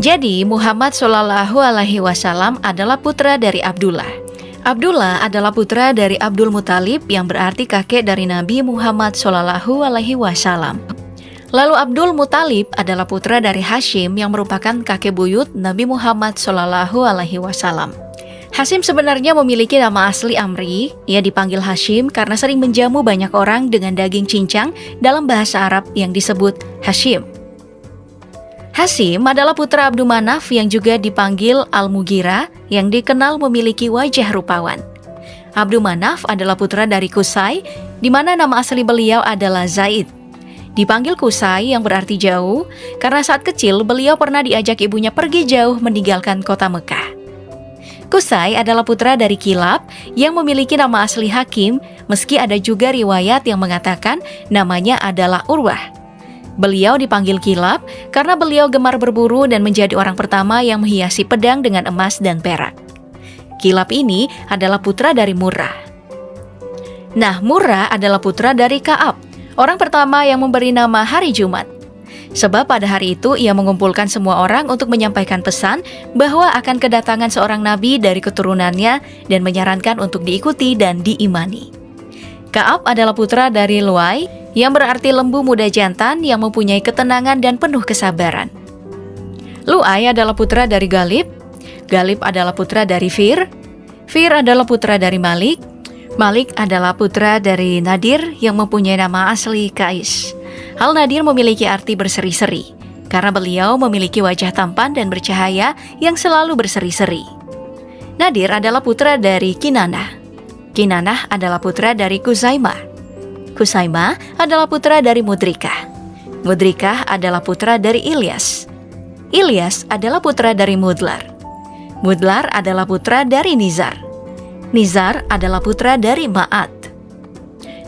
Jadi Muhammad Shallallahu Alaihi Wasallam adalah putra dari Abdullah. Abdullah adalah putra dari Abdul Muthalib yang berarti kakek dari Nabi Muhammad Shallallahu Alaihi Wasallam. Lalu Abdul Muthalib adalah putra dari Hashim yang merupakan kakek buyut Nabi Muhammad Shallallahu Alaihi Wasallam. Hashim sebenarnya memiliki nama asli Amri. Ia dipanggil Hashim karena sering menjamu banyak orang dengan daging cincang dalam bahasa Arab yang disebut Hashim. Hashim adalah putra Abdul Manaf yang juga dipanggil Al-Mughirah yang dikenal memiliki wajah rupawan. Abdul Manaf adalah putra dari Qusay, di mana nama asli beliau adalah Zaid. Dipanggil Qusay yang berarti jauh, karena saat kecil beliau pernah diajak ibunya pergi jauh meninggalkan kota Mekah. Qusay adalah putra dari Kilab yang memiliki nama asli Hakim, meski ada juga riwayat yang mengatakan namanya adalah Urwah. Beliau dipanggil Kilab karena beliau gemar berburu dan menjadi orang pertama yang menghiasi pedang dengan emas dan perak. Kilab ini adalah putra dari Murrah. Nah, Murrah adalah putra dari Ka'ab, orang pertama yang memberi nama hari Jumat. Sebab pada hari itu ia mengumpulkan semua orang untuk menyampaikan pesan bahwa akan kedatangan seorang nabi dari keturunannya dan menyarankan untuk diikuti dan diimani. Ka'ab adalah putra dari Luay, yang berarti lembu muda jantan yang mempunyai ketenangan dan penuh kesabaran. Lu'ay adalah putra dari Galib. Galib adalah putra dari Fir. Fir adalah putra dari Malik. Malik adalah putra dari Nadir yang mempunyai nama asli Kais. Al-Nadir memiliki arti berseri-seri, karena beliau memiliki wajah tampan dan bercahaya yang selalu berseri-seri. Nadir adalah putra dari Kinanah. Kinanah adalah putra dari Kuzaimah. Kusaimah adalah putra dari Mudrikah. Mudrikah adalah putra dari Ilyas. Ilyas adalah putra dari Mudlar. Mudlar adalah putra dari Nizar. Nizar adalah putra dari Ma'at.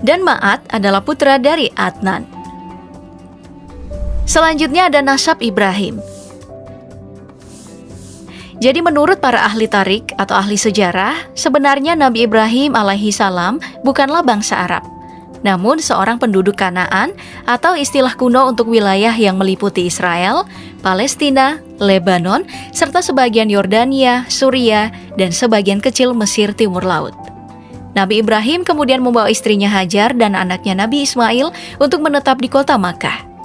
Dan Ma'at adalah putra dari Adnan. Selanjutnya ada nasab Ibrahim. Jadi menurut para ahli tarik atau ahli sejarah, sebenarnya Nabi Ibrahim alaihi salam bukanlah bangsa Arab, namun seorang penduduk Kanaan atau istilah kuno untuk wilayah yang meliputi Israel, Palestina, Lebanon, serta sebagian Yordania, Suria, dan sebagian kecil Mesir Timur Laut. Nabi Ibrahim kemudian membawa istrinya Hajar dan anaknya Nabi Ismail untuk menetap di kota Makkah.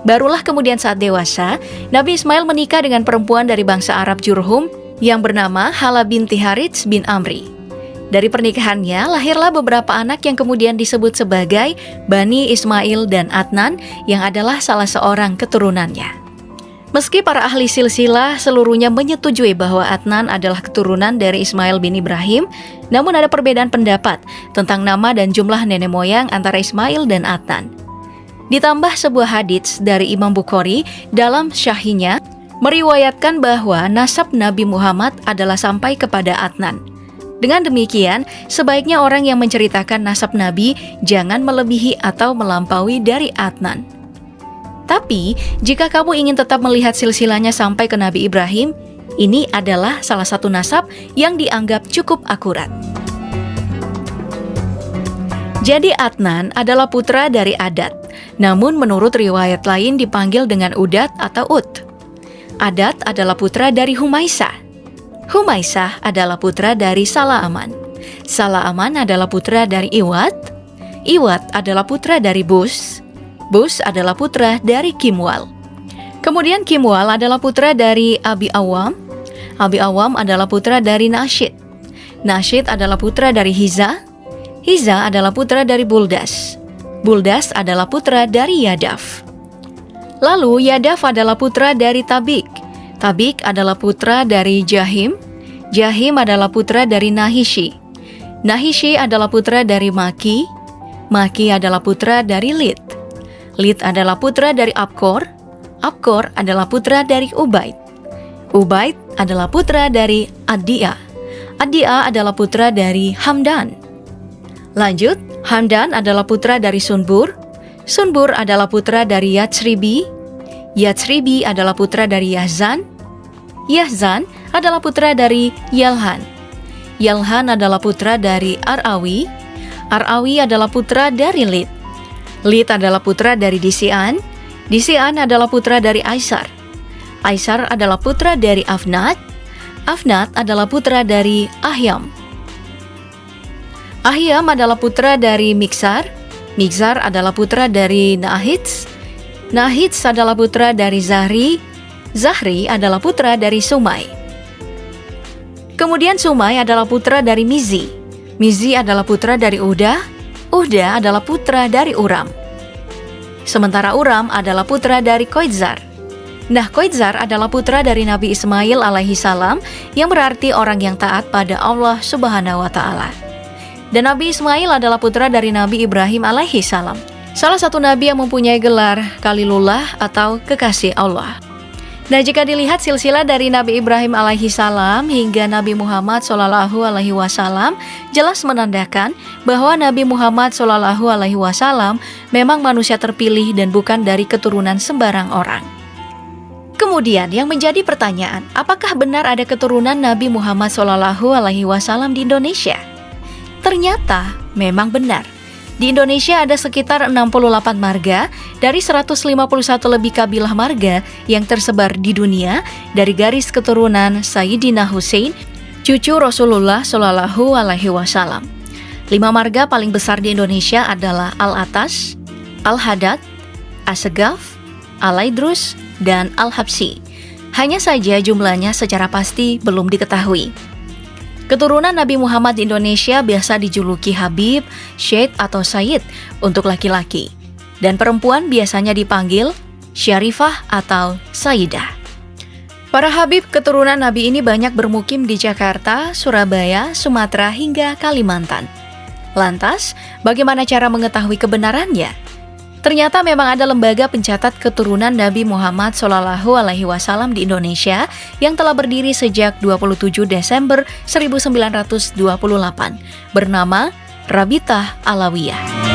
Barulah kemudian saat dewasa, Nabi Ismail menikah dengan perempuan dari bangsa Arab Jurhum yang bernama Hala binti Harits bin Amri. Dari pernikahannya lahirlah beberapa anak yang kemudian disebut sebagai Bani Ismail dan Adnan yang adalah salah seorang keturunannya. Meski para ahli silsilah seluruhnya menyetujui bahwa Adnan adalah keturunan dari Ismail bin Ibrahim, namun ada perbedaan pendapat tentang nama dan jumlah nenek moyang antara Ismail dan Adnan. Ditambah sebuah hadits dari Imam Bukhari dalam Syahihnya meriwayatkan bahwa nasab Nabi Muhammad adalah sampai kepada Adnan. Dengan demikian, sebaiknya orang yang menceritakan nasab Nabi jangan melebihi atau melampaui dari Adnan. Tapi, jika kamu ingin tetap melihat silsilahnya sampai ke Nabi Ibrahim, ini adalah salah satu nasab yang dianggap cukup akurat. Jadi Adnan adalah putra dari Adat, namun menurut riwayat lain dipanggil dengan Udat atau Ut. Adat adalah putra dari Humaisah. Humaisah adalah putra dari Salaaman. Salaaman adalah putra dari Iwat. Iwat adalah putra dari Bus. Bus adalah putra dari Kimwal. Kemudian Kimwal adalah putra dari Abi Awam. Abi Awam adalah putra dari Nashid. Nashid adalah putra dari Hiza. Hiza adalah putra dari Buldas. Buldas adalah putra dari Yadaf. Lalu Yadaf adalah putra dari Tabik. Tabik adalah putra dari Jahim. Jahim adalah putra dari Nahishi. Nahishi adalah putra dari Maki. Maki adalah putra dari Lid. Lid adalah putra dari Abkor. Abkor adalah putra dari Ubaid. Ubaid adalah putra dari Adiyah. Adiyah adalah putra dari Hamdan. Lanjut, Hamdan adalah putra dari Sunbur. Sunbur adalah putra dari Yatsribi. Yatsribi adalah putra dari Yahzan. Yahzan adalah putra dari Yalhan. Yalhan adalah putra dari Arawi. Arawi adalah putra dari Lid. Lid adalah putra dari Disian. Disian adalah putra dari Aisar. Aisar adalah putra dari Afnat. Afnat adalah putra dari Ahyam. Ahyam adalah putra dari Miksar. Miksar adalah putra dari Nahits. Nahits adalah putra dari Zahri. Zahri adalah putra dari Sumai. Kemudian Sumai adalah putra dari Mizi. Mizi adalah putra dari Uda. Uda adalah putra dari Uram. Sementara Uram adalah putra dari Koitzar. Nah, Koitzar adalah putra dari Nabi Ismail alaihi salam, yang berarti orang yang taat pada Allah Subhanahu wa taala. Dan Nabi Ismail adalah putra dari Nabi Ibrahim alaihi salam, salah satu nabi yang mempunyai gelar Khalilullah atau kekasih Allah. Nah, jika dilihat silsilah dari Nabi Ibrahim alaihi salam hingga Nabi Muhammad Shallallahu alaihi wasallam jelas menandakan bahwa Nabi Muhammad Shallallahu alaihi wasallam memang manusia terpilih dan bukan dari keturunan sembarang orang. Kemudian yang menjadi pertanyaan, apakah benar ada keturunan Nabi Muhammad Shallallahu alaihi wasallam di Indonesia? Ternyata memang benar. Di Indonesia ada sekitar 68 marga dari 151 lebih kabilah marga yang tersebar di dunia dari garis keturunan Sayyidina Hussein, cucu Rasulullah Shallallahu alaihi wasallam. 5 marga paling besar di Indonesia adalah Al-Atas, Al-Hadad, As-Segaf, Al-Aidrus, dan Al-Habsi. Hanya saja jumlahnya secara pasti belum diketahui. Keturunan Nabi Muhammad di Indonesia biasa dijuluki Habib, Syekh atau Sayyid untuk laki-laki. Dan perempuan biasanya dipanggil Syarifah atau Sayyidah. Para Habib keturunan Nabi ini banyak bermukim di Jakarta, Surabaya, Sumatera, hingga Kalimantan. Lantas, bagaimana cara mengetahui kebenarannya? Ternyata memang ada lembaga pencatat keturunan Nabi Muhammad Shallallahu alaihi wasallam di Indonesia yang telah berdiri sejak 27 Desember 1928, bernama Rabitah Alawiyah.